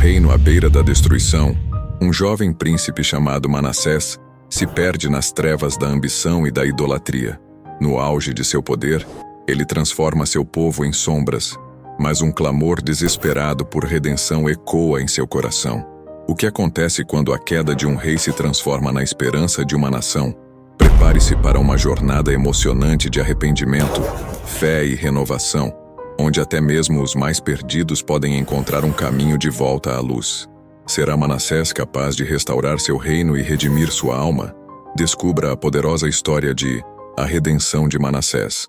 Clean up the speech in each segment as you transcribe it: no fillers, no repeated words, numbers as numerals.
reino à beira da destruição, um jovem príncipe chamado Manassés se perde nas trevas da ambição e da idolatria. No auge de seu poder, ele transforma seu povo em sombras, mas um clamor desesperado por redenção ecoa em seu coração. O que acontece quando a queda de um rei se transforma na esperança de uma nação? Prepare-se para uma jornada emocionante de arrependimento, fé e renovação, onde até mesmo os mais perdidos podem encontrar um caminho de volta à luz. Será Manassés capaz de restaurar seu reino e redimir sua alma? Descubra a poderosa história de A Redenção de Manassés.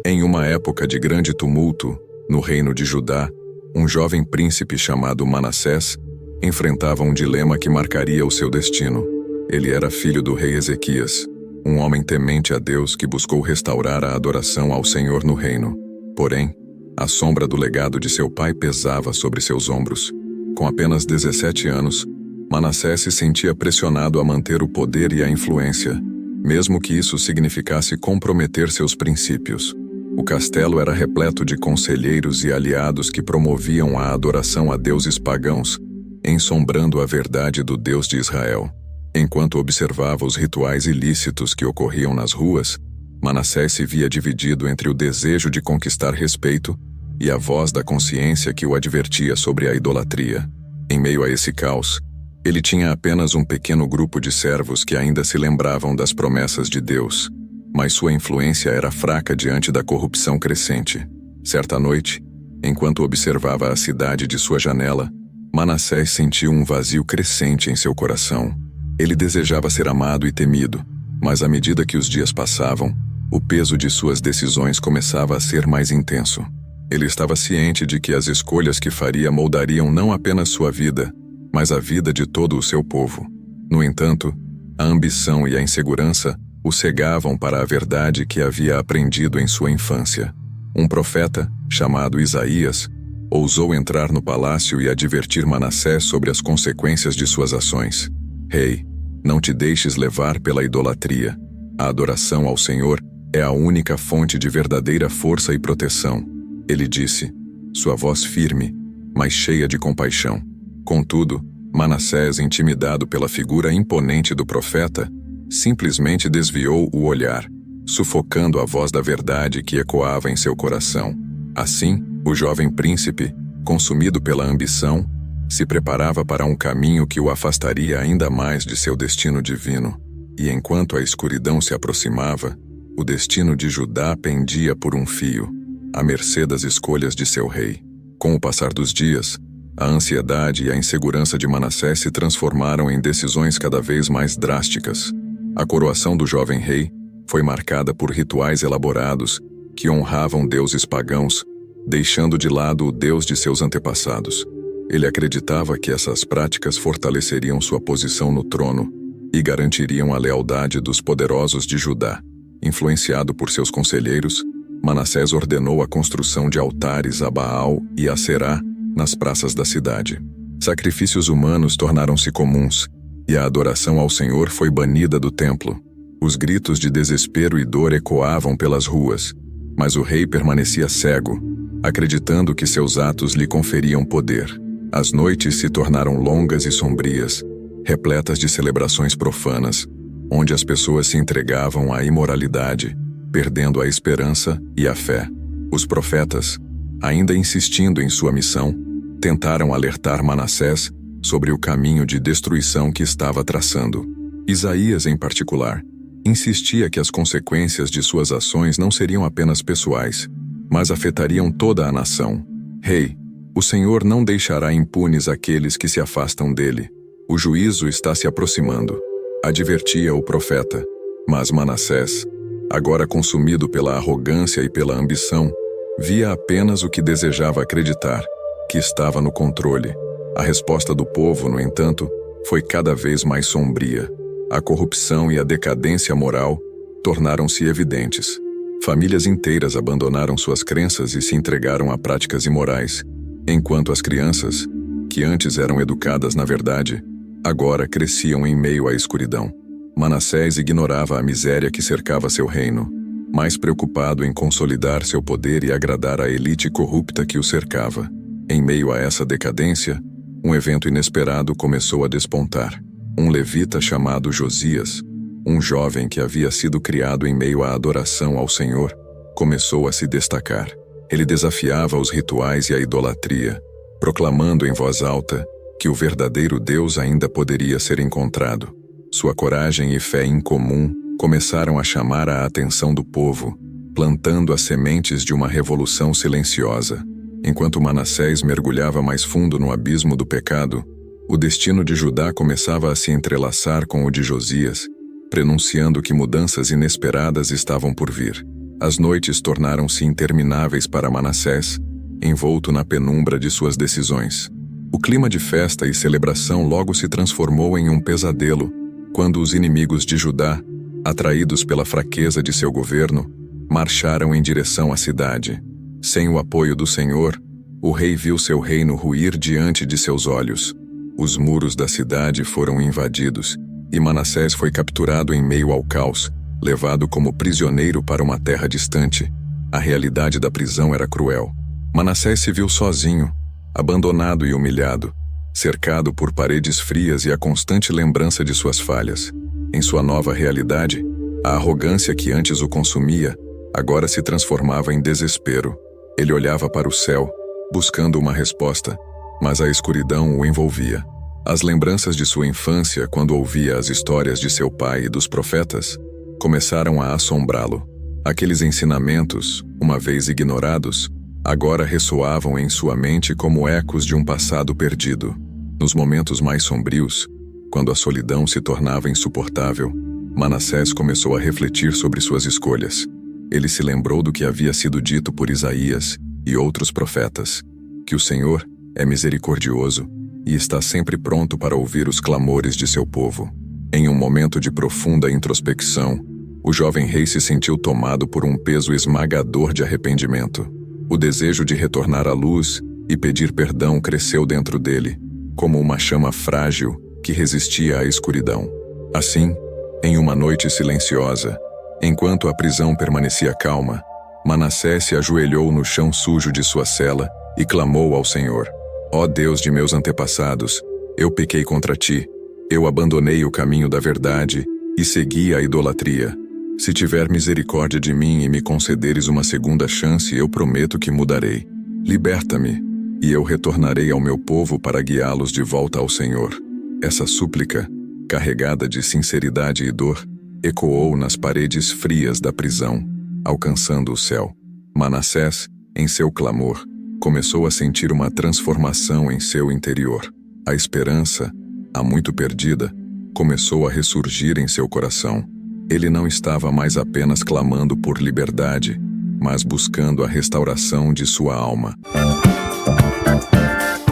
Em uma época de grande tumulto, no reino de Judá, um jovem príncipe chamado Manassés enfrentava um dilema que marcaria o seu destino. Ele era filho do rei Ezequias, um homem temente a Deus que buscou restaurar a adoração ao Senhor no reino. Porém, a sombra do legado de seu pai pesava sobre seus ombros. Com apenas 17 anos, Manassés se sentia pressionado a manter o poder e a influência, mesmo que isso significasse comprometer seus princípios. O castelo era repleto de conselheiros e aliados que promoviam a adoração a deuses pagãos, ensombrando a verdade do Deus de Israel. Enquanto observava os rituais ilícitos que ocorriam nas ruas, Manassés se via dividido entre o desejo de conquistar respeito e a voz da consciência que o advertia sobre a idolatria. Em meio a esse caos, ele tinha apenas um pequeno grupo de servos que ainda se lembravam das promessas de Deus, mas sua influência era fraca diante da corrupção crescente. Certa noite, enquanto observava a cidade de sua janela, Manassés sentiu um vazio crescente em seu coração. Ele desejava ser amado e temido, mas à medida que os dias passavam, o peso de suas decisões começava a ser mais intenso. Ele estava ciente de que as escolhas que faria moldariam não apenas sua vida, mas a vida de todo o seu povo. No entanto, a ambição e a insegurança o cegavam para a verdade que havia aprendido em sua infância. Um profeta, chamado Isaías, ousou entrar no palácio e advertir Manassés sobre as consequências de suas ações. Rei, não te deixes levar pela idolatria. A adoração ao Senhor é a única fonte de verdadeira força e proteção. Ele disse, sua voz firme, mas cheia de compaixão. Contudo, Manassés, intimidado pela figura imponente do profeta, simplesmente desviou o olhar, sufocando a voz da verdade que ecoava em seu coração. Assim, o jovem príncipe, consumido pela ambição, se preparava para um caminho que o afastaria ainda mais de seu destino divino. E enquanto a escuridão se aproximava, o destino de Judá pendia por um fio, à mercê das escolhas de seu rei. Com o passar dos dias, a ansiedade e a insegurança de Manassés se transformaram em decisões cada vez mais drásticas. A coroação do jovem rei foi marcada por rituais elaborados que honravam deuses pagãos, deixando de lado o Deus de seus antepassados. Ele acreditava que essas práticas fortaleceriam sua posição no trono e garantiriam a lealdade dos poderosos de Judá. Influenciado por seus conselheiros, Manassés ordenou a construção de altares a Baal e a Será nas praças da cidade. Sacrifícios humanos tornaram-se comuns, e a adoração ao Senhor foi banida do templo. Os gritos de desespero e dor ecoavam pelas ruas, mas o rei permanecia cego, acreditando que seus atos lhe conferiam poder. As noites se tornaram longas e sombrias, repletas de celebrações profanas, onde as pessoas se entregavam à imoralidade, perdendo a esperança e a fé. Os profetas, ainda insistindo em sua missão, tentaram alertar Manassés sobre o caminho de destruição que estava traçando. Isaías, em particular, insistia que as consequências de suas ações não seriam apenas pessoais, mas afetariam toda a nação. Rei, o Senhor não deixará impunes aqueles que se afastam dele. O juízo está se aproximando, advertia o profeta. Mas Manassés, agora consumido pela arrogância e pela ambição, via apenas o que desejava acreditar, que estava no controle. A resposta do povo, no entanto, foi cada vez mais sombria. A corrupção e a decadência moral tornaram-se evidentes. Famílias inteiras abandonaram suas crenças e se entregaram a práticas imorais, enquanto as crianças, que antes eram educadas na verdade, agora cresciam em meio à escuridão. Manassés ignorava a miséria que cercava seu reino. mais preocupado em consolidar seu poder e agradar à elite corrupta que o cercava. Em meio a essa decadência, um evento inesperado começou a despontar. Um levita chamado Josias, um jovem que havia sido criado em meio à adoração ao Senhor, começou a se destacar. Ele desafiava os rituais e a idolatria, proclamando em voz alta que o verdadeiro Deus ainda poderia ser encontrado. Sua coragem e fé incomum começaram a chamar a atenção do povo, plantando as sementes de uma revolução silenciosa. Enquanto Manassés mergulhava mais fundo no abismo do pecado, o destino de Judá começava a se entrelaçar com o de Josias, prenunciando que mudanças inesperadas estavam por vir. As noites tornaram-se intermináveis para Manassés, envolto na penumbra de suas decisões. O clima de festa e celebração logo se transformou em um pesadelo, quando os inimigos de Judá, atraídos pela fraqueza de seu governo, marcharam em direção à cidade. Sem o apoio do Senhor, o rei viu seu reino ruir diante de seus olhos. Os muros da cidade foram invadidos, e Manassés foi capturado em meio ao caos, levado como prisioneiro para uma terra distante. A realidade da prisão era cruel. Manassés se viu sozinho, abandonado e humilhado, cercado por paredes frias e a constante lembrança de suas falhas. Em sua nova realidade, a arrogância que antes o consumia, agora se transformava em desespero. Ele olhava para o céu, buscando uma resposta, mas a escuridão o envolvia. As lembranças de sua infância, quando ouvia as histórias de seu pai e dos profetas, começaram a assombrá-lo. Aqueles ensinamentos, uma vez ignorados, agora ressoavam em sua mente como ecos de um passado perdido. Nos momentos mais sombrios, quando a solidão se tornava insuportável, Manassés começou a refletir sobre suas escolhas. Ele se lembrou do que havia sido dito por Isaías e outros profetas, que o Senhor é misericordioso e está sempre pronto para ouvir os clamores de seu povo. Em um momento de profunda introspecção, o jovem rei se sentiu tomado por um peso esmagador de arrependimento. O desejo de retornar à luz e pedir perdão cresceu dentro dele, como uma chama frágil que resistia à escuridão. Assim, em uma noite silenciosa, enquanto a prisão permanecia calma, Manassés se ajoelhou no chão sujo de sua cela e clamou ao Senhor: Ó Deus de meus antepassados, eu pequei contra ti, eu abandonei o caminho da verdade e segui a idolatria. Se tiver misericórdia de mim e me concederes uma segunda chance, eu prometo que mudarei. Liberta-me, e eu retornarei ao meu povo para guiá-los de volta ao Senhor. Essa súplica, carregada de sinceridade e dor, ecoou nas paredes frias da prisão, alcançando o céu. Manassés, em seu clamor, começou a sentir uma transformação em seu interior. A esperança, há muito perdida, começou a ressurgir em seu coração. Ele não estava mais apenas clamando por liberdade, mas buscando a restauração de sua alma.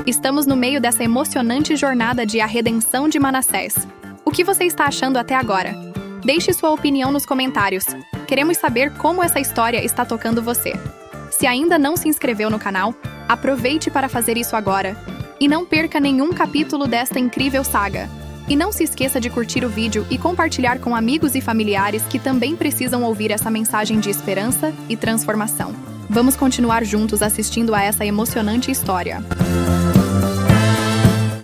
Estamos no meio dessa emocionante jornada de A Redenção de Manassés. O que você está achando até agora? Deixe sua opinião nos comentários. Queremos saber como essa história está tocando você. Se ainda não se inscreveu no canal, aproveite para fazer isso agora. E não perca nenhum capítulo desta incrível saga. E não se esqueça de curtir o vídeo e compartilhar com amigos e familiares que também precisam ouvir essa mensagem de esperança e transformação. Vamos continuar juntos assistindo a essa emocionante história.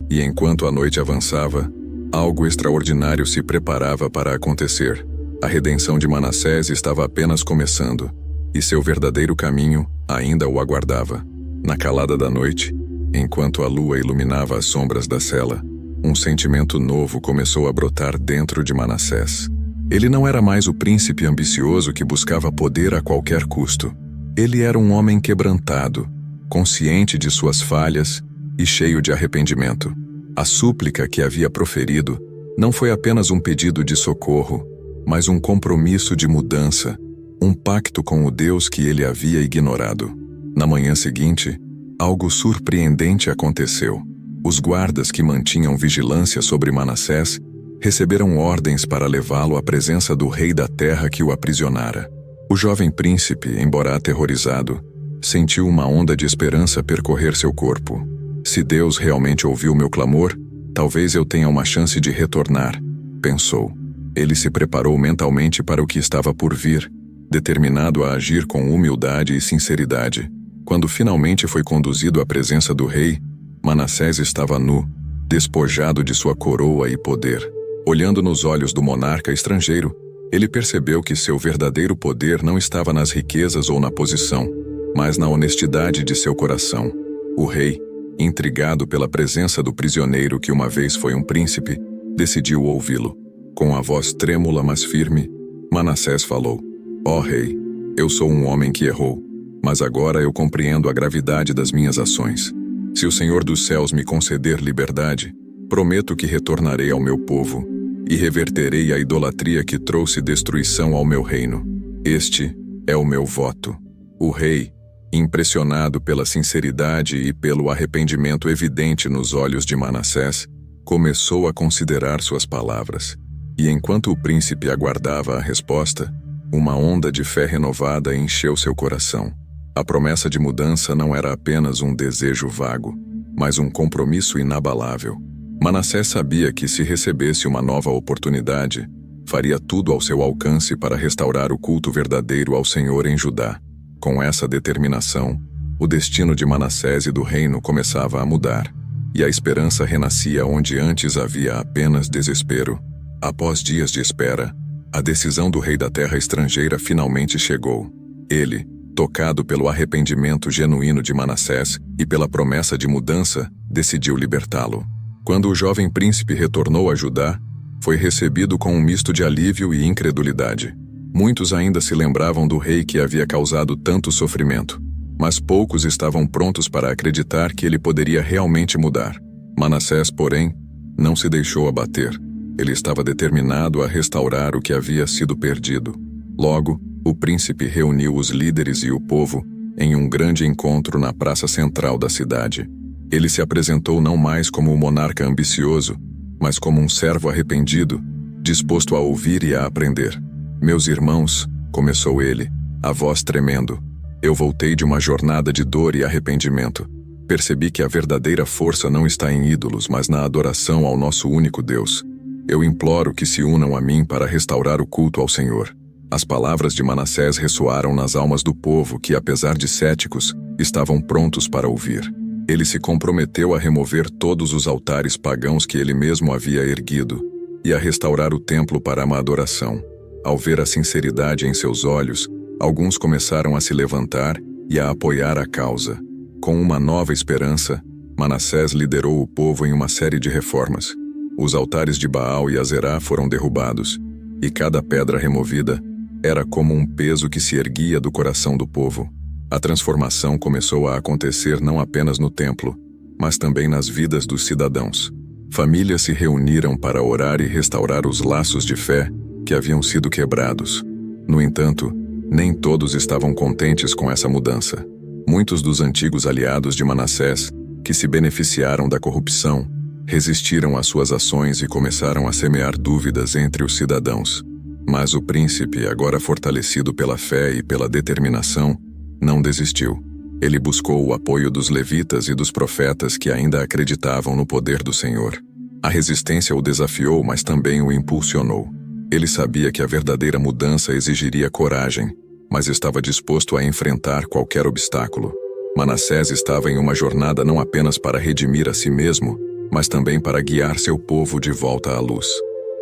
E enquanto a noite avançava, algo extraordinário se preparava para acontecer. A redenção de Manassés estava apenas começando, e seu verdadeiro caminho ainda o aguardava. Na calada da noite, enquanto a lua iluminava as sombras da cela, um sentimento novo começou a brotar dentro de Manassés. Ele não era mais o príncipe ambicioso que buscava poder a qualquer custo. Ele era um homem quebrantado, consciente de suas falhas e cheio de arrependimento. A súplica que havia proferido não foi apenas um pedido de socorro, mas um compromisso de mudança, um pacto com o Deus que ele havia ignorado. Na manhã seguinte, algo surpreendente aconteceu. Os guardas que mantinham vigilância sobre Manassés receberam ordens para levá-lo à presença do rei da terra que o aprisionara. O jovem príncipe, embora aterrorizado, sentiu uma onda de esperança percorrer seu corpo. Se Deus realmente ouviu meu clamor, talvez eu tenha uma chance de retornar, pensou. Ele se preparou mentalmente para o que estava por vir, determinado a agir com humildade e sinceridade. Quando finalmente foi conduzido à presença do rei, Manassés estava nu, despojado de sua coroa e poder. Olhando nos olhos do monarca estrangeiro, ele percebeu que seu verdadeiro poder não estava nas riquezas ou na posição, mas na honestidade de seu coração. O rei, intrigado pela presença do prisioneiro que uma vez foi um príncipe, decidiu ouvi-lo. Com a voz trêmula mas firme, Manassés falou: Ó rei, eu sou um homem que errou, mas agora eu compreendo a gravidade das minhas ações. Se o Senhor dos céus me conceder liberdade, prometo que retornarei ao meu povo e reverterei a idolatria que trouxe destruição ao meu reino. Este é o meu voto. O rei, impressionado pela sinceridade e pelo arrependimento evidente nos olhos de Manassés, começou a considerar suas palavras. E enquanto o príncipe aguardava a resposta, uma onda de fé renovada encheu seu coração. A promessa de mudança não era apenas um desejo vago, mas um compromisso inabalável. Manassés sabia que se recebesse uma nova oportunidade, faria tudo ao seu alcance para restaurar o culto verdadeiro ao Senhor em Judá. Com essa determinação, o destino de Manassés e do reino começava a mudar, e a esperança renascia onde antes havia apenas desespero. Após dias de espera, a decisão do rei da terra estrangeira finalmente chegou. Ele, tocado pelo arrependimento genuíno de Manassés e pela promessa de mudança, decidiu libertá-lo. Quando o jovem príncipe retornou a Judá, foi recebido com um misto de alívio e incredulidade. Muitos ainda se lembravam do rei que havia causado tanto sofrimento, mas poucos estavam prontos para acreditar que ele poderia realmente mudar. Manassés, porém, não se deixou abater. Ele estava determinado a restaurar o que havia sido perdido. Logo, o príncipe reuniu os líderes e o povo em um grande encontro na praça central da cidade. Ele se apresentou não mais como um monarca ambicioso, mas como um servo arrependido, disposto a ouvir e a aprender. Meus irmãos, começou ele, a voz tremendo, eu voltei de uma jornada de dor e arrependimento. Percebi que a verdadeira força não está em ídolos, mas na adoração ao nosso único Deus. Eu imploro que se unam a mim para restaurar o culto ao Senhor. As palavras de Manassés ressoaram nas almas do povo que, apesar de céticos, estavam prontos para ouvir. Ele se comprometeu a remover todos os altares pagãos que ele mesmo havia erguido e a restaurar o templo para uma adoração. Ao ver a sinceridade em seus olhos, alguns começaram a se levantar e a apoiar a causa. Com uma nova esperança, Manassés liderou o povo em uma série de reformas. Os altares de Baal e Azerá foram derrubados, e cada pedra removida era como um peso que se erguia do coração do povo. A transformação começou a acontecer não apenas no templo, mas também nas vidas dos cidadãos. Famílias se reuniram para orar e restaurar os laços de fé que haviam sido quebrados. No entanto, nem todos estavam contentes com essa mudança. Muitos dos antigos aliados de Manassés, que se beneficiaram da corrupção, resistiram às suas ações e começaram a semear dúvidas entre os cidadãos. Mas o príncipe, agora fortalecido pela fé e pela determinação, não desistiu. Ele buscou o apoio dos levitas e dos profetas que ainda acreditavam no poder do Senhor. A resistência o desafiou, mas também o impulsionou. Ele sabia que a verdadeira mudança exigiria coragem, mas estava disposto a enfrentar qualquer obstáculo. Manassés estava em uma jornada não apenas para redimir a si mesmo, mas também para guiar seu povo de volta à luz.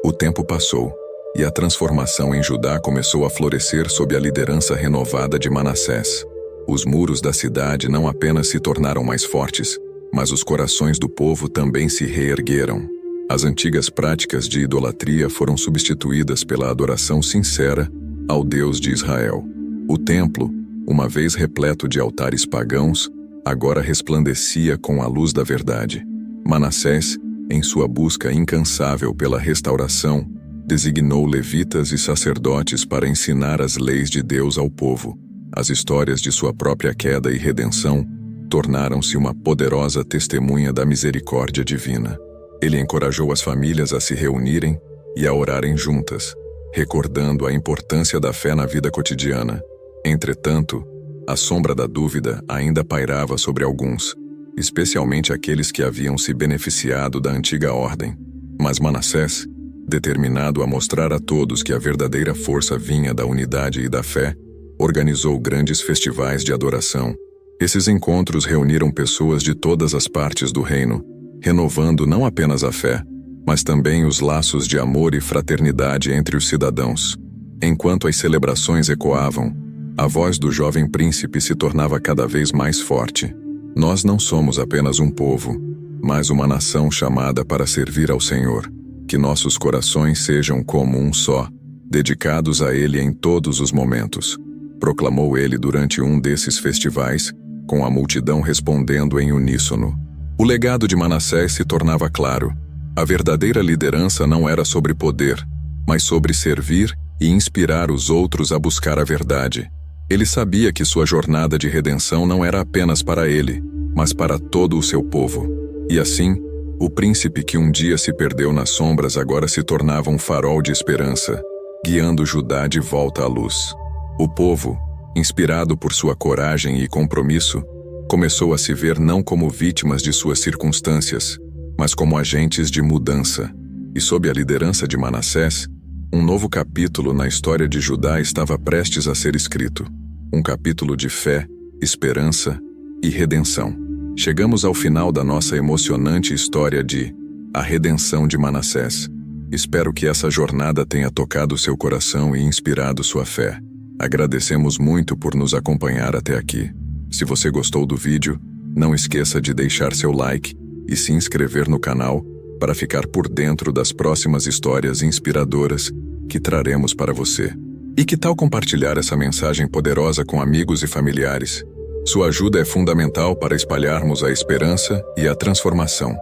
O tempo passou, e a transformação em Judá começou a florescer sob a liderança renovada de Manassés. Os muros da cidade não apenas se tornaram mais fortes, mas os corações do povo também se reergueram. As antigas práticas de idolatria foram substituídas pela adoração sincera ao Deus de Israel. O templo, uma vez repleto de altares pagãos, agora resplandecia com a luz da verdade. Manassés, em sua busca incansável pela restauração, designou levitas e sacerdotes para ensinar as leis de Deus ao povo. As histórias de sua própria queda e redenção tornaram-se uma poderosa testemunha da misericórdia divina. Ele encorajou as famílias a se reunirem e a orarem juntas, recordando a importância da fé na vida cotidiana. Entretanto, a sombra da dúvida ainda pairava sobre alguns, especialmente aqueles que haviam se beneficiado da antiga ordem. Mas Manassés, determinado a mostrar a todos que a verdadeira força vinha da unidade e da fé, organizou grandes festivais de adoração. Esses encontros reuniram pessoas de todas as partes do reino, renovando não apenas a fé, mas também os laços de amor e fraternidade entre os cidadãos. Enquanto as celebrações ecoavam, a voz do jovem príncipe se tornava cada vez mais forte. Nós não somos apenas um povo, mas uma nação chamada para servir ao Senhor. Que nossos corações sejam como um só, dedicados a Ele em todos os momentos, proclamou ele durante um desses festivais, com a multidão respondendo em uníssono. O legado de Manassés se tornava claro. A verdadeira liderança não era sobre poder, mas sobre servir e inspirar os outros a buscar a verdade. Ele sabia que sua jornada de redenção não era apenas para ele, mas para todo o seu povo. E assim, o príncipe que um dia se perdeu nas sombras agora se tornava um farol de esperança, guiando Judá de volta à luz. O povo, inspirado por sua coragem e compromisso, começou a se ver não como vítimas de suas circunstâncias, mas como agentes de mudança. E sob a liderança de Manassés, um novo capítulo na história de Judá estava prestes a ser escrito. Um capítulo de fé, esperança e redenção. Chegamos ao final da nossa emocionante história de A Redenção de Manassés. Espero que essa jornada tenha tocado seu coração e inspirado sua fé. Agradecemos muito por nos acompanhar até aqui. Se você gostou do vídeo, não esqueça de deixar seu like e se inscrever no canal para ficar por dentro das próximas histórias inspiradoras que traremos para você. E que tal compartilhar essa mensagem poderosa com amigos e familiares? Sua ajuda é fundamental para espalharmos a esperança e a transformação.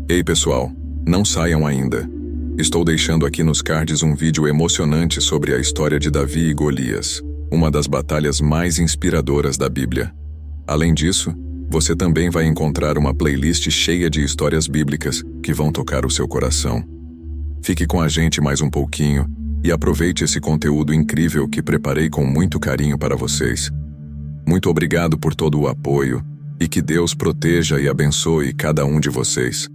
Ei pessoal, não saiam ainda. Estou deixando aqui nos cards um vídeo emocionante sobre a história de Davi e Golias, uma das batalhas mais inspiradoras da Bíblia. Além disso, você também vai encontrar uma playlist cheia de histórias bíblicas que vão tocar o seu coração. Fique com a gente mais um pouquinho e aproveite esse conteúdo incrível que preparei com muito carinho para vocês. Muito obrigado por todo o apoio e que Deus proteja e abençoe cada um de vocês.